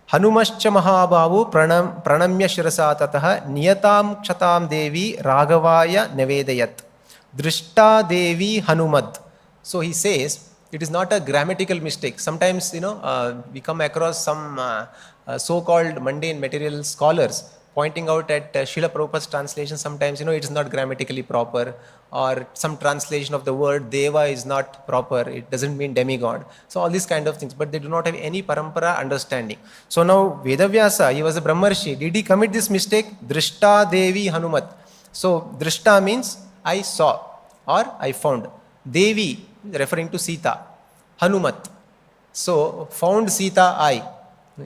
Hanumascha Mahabhavu pranamya shirasa tataha niyatam kshatam devi raghavaya nevedayat drishta devi Hanumad. So he says, it is not a grammatical mistake. Sometimes, we come across some so-called mundane material scholars pointing out at Srila Prabhupada's translation, sometimes, it's not grammatically proper, or some translation of the word Deva is not proper, it doesn't mean demigod. So all these kind of things, but they do not have any parampara understanding. So now Vedavyasa, he was a Brahmarshi. Did he commit this mistake? Drishta Devi Hanumat. So Drishta means I saw or I found. Devi, referring to Sita. Hanumat. So found Sita I,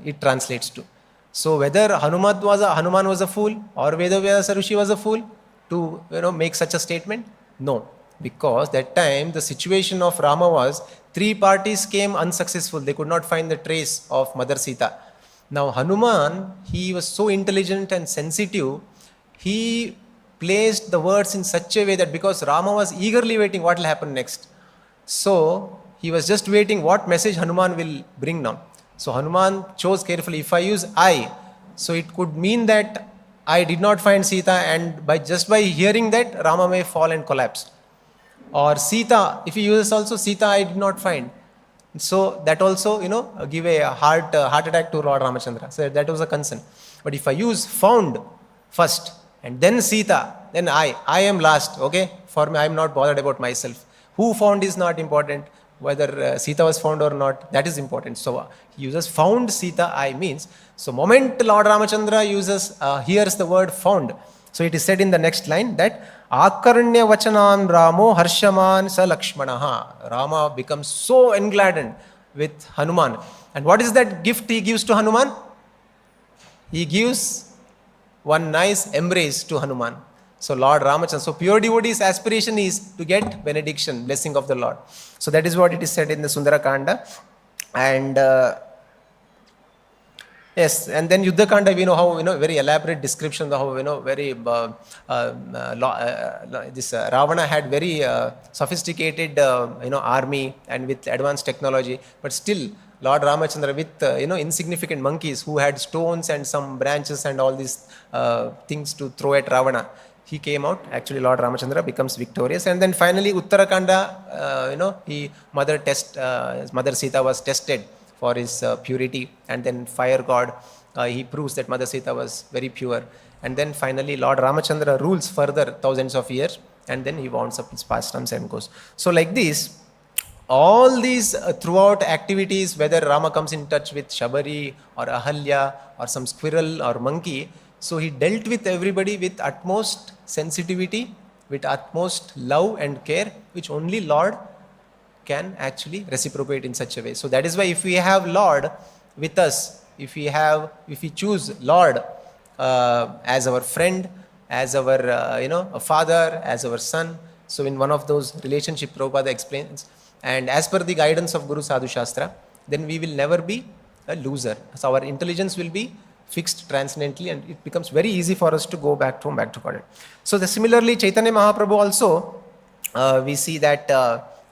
it translates to. So whether Hanuman was a fool or Vedavyasa Rishi was a fool to make such a statement? No. Because that time the situation of Rama was 3 parties came unsuccessful. They could not find the trace of Mother Sita. Now Hanuman, he was so intelligent and sensitive, he placed the words in such a way that because Rama was eagerly waiting what will happen next. So he was just waiting what message Hanuman will bring now. So Hanuman chose carefully. If I use I, so it could mean that I did not find Sita, and by hearing that, Rama may fall and collapse. Or Sita, if he uses also Sita, I did not find. So that also, give a heart attack to Lord Ramachandra. So that was a concern. But if I use found first and then Sita, then I am last. Okay, for me, I am not bothered about myself. Who found is not important. Whether Sita was found or not, that is important. So he uses found Sita I means. So moment Lord Ramachandra hears the word found. So it is said in the next line that Akarnya Vachanan Ramo Harshaman Sa Lakshmanaha. Rama becomes so engladdened with Hanuman. And what is that gift he gives to Hanuman? He gives one nice embrace to Hanuman. So Lord Ramachandra, so pure devotee's aspiration is to get benediction, blessing of the Lord. So that is what it is said in the Sundara Kanda. And yes, and then Yuddha Kanda, we know how, very elaborate description of how, very, this Ravana had very sophisticated, army and with advanced technology, but still Lord Ramachandra with, insignificant monkeys who had stones and some branches and all these things to throw at Ravana. He came out, actually Lord Ramachandra becomes victorious, and then finally Uttarakanda, Mother Sita was tested for his purity, and then fire god, he proves that Mother Sita was very pure, and then finally Lord Ramachandra rules further thousands of years, and then he wounds up his pastimes and goes. So like this, all these throughout activities, whether Rama comes in touch with Shabari or Ahalya or some squirrel or monkey, so he dealt with everybody with utmost sensitivity, with utmost love and care, which only Lord can actually reciprocate in such a way. So that is why if we have Lord with us, if we choose Lord as our friend, as our a father, as our son, so in one of those relationship Prabhupada explains, and as per the guidance of Guru Sadhu Shastra, then we will never be a loser. So our intelligence will be fixed transcendently, and it becomes very easy for us to go back to Godhead. So similarly, Chaitanya Mahaprabhu also, we see that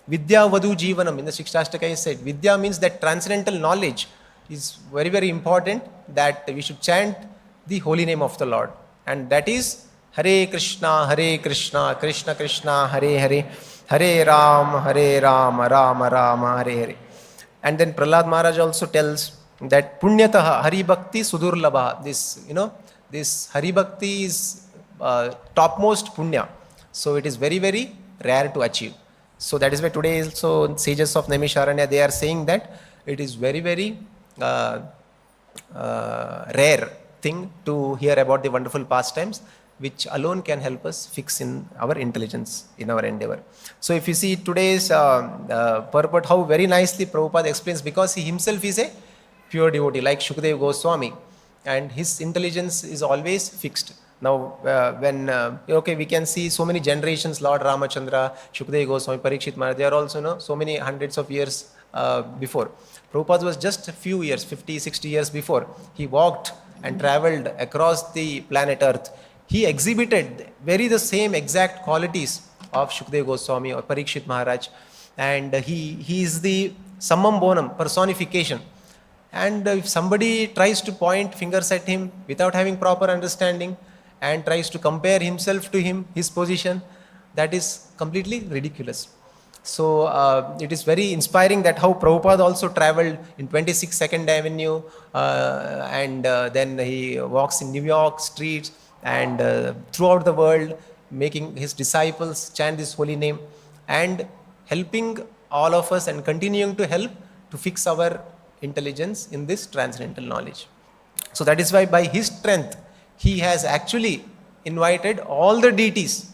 Vidya Vadu Jivanam in the Shikshashtaka is said, Vidya means that transcendental knowledge is very, very important, that we should chant the holy name of the Lord. And that is Hare Krishna, Krishna Krishna, Hare Hare, Hare Ram, Rama Rama, Hare Hare. And then Prahlad Maharaj also tells that Punyataha Hari Bhakti Sudurlabha. This Hari Bhakti is topmost punya. So it is very, very rare to achieve. So that is why today also sages of Naimisharanya, they are saying that it is very, very rare thing to hear about the wonderful pastimes, which alone can help us fix in our intelligence, in our endeavor. So if you see today's purport, how very nicely Prabhupada explains, because he himself is a pure devotee like Shukadeva Goswami, and his intelligence is always fixed. Now we can see so many generations, Lord Ramachandra, Shukadeva Goswami, Parikhit Maharaj, they are also so many hundreds of years before. Prabhupada was just a few years, 50, 60 years before. He walked and travelled across the planet Earth. He exhibited the same exact qualities of Shukadeva Goswami or Parikhit Maharaj, and he is the summum bonum personification. And if somebody tries to point fingers at him without having proper understanding and tries to compare himself to him, his position, that is completely ridiculous. So it is very inspiring that how Prabhupada also traveled in 26 Second Avenue, and then he walks in New York streets and throughout the world, making his disciples chant this holy name and helping all of us and continuing to help to fix our intelligence in this transcendental knowledge. So that is why by his strength, he has actually invited all the deities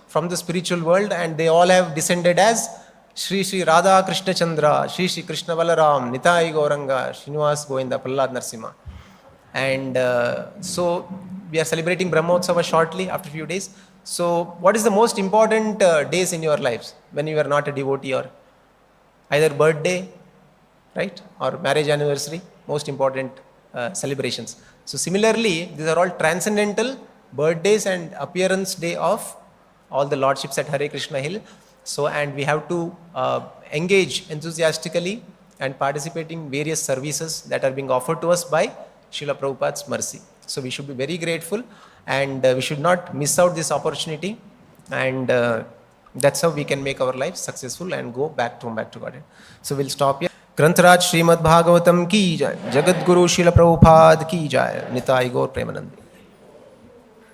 from the spiritual world, and they all have descended as Sri Sri Radha Krishna Chandra, Sri Sri Krishna Balaram, Nitai Gauranga, Srinivas Govinda, Prahlad Narsimha. And so we are celebrating Brahmotsava shortly after a few days. So what is the most important days in your lives when you are not a devotee, or either birthday, right, or marriage anniversary, most important celebrations. So similarly, these are all transcendental birthdays and appearance day of all the lordships at Hare Krishna Hill. So, and we have to engage enthusiastically and participate in various services that are being offered to us by Srila Prabhupada's mercy. So we should be very grateful, and we should not miss out this opportunity, and that's how we can make our life successful and go back to Godhead. So we'll stop here. Grantharaj Srimad Bhagavatam ki jai, Jagat Guru Srila Prabhupada ki jai, Nitai Gaur Premanandi.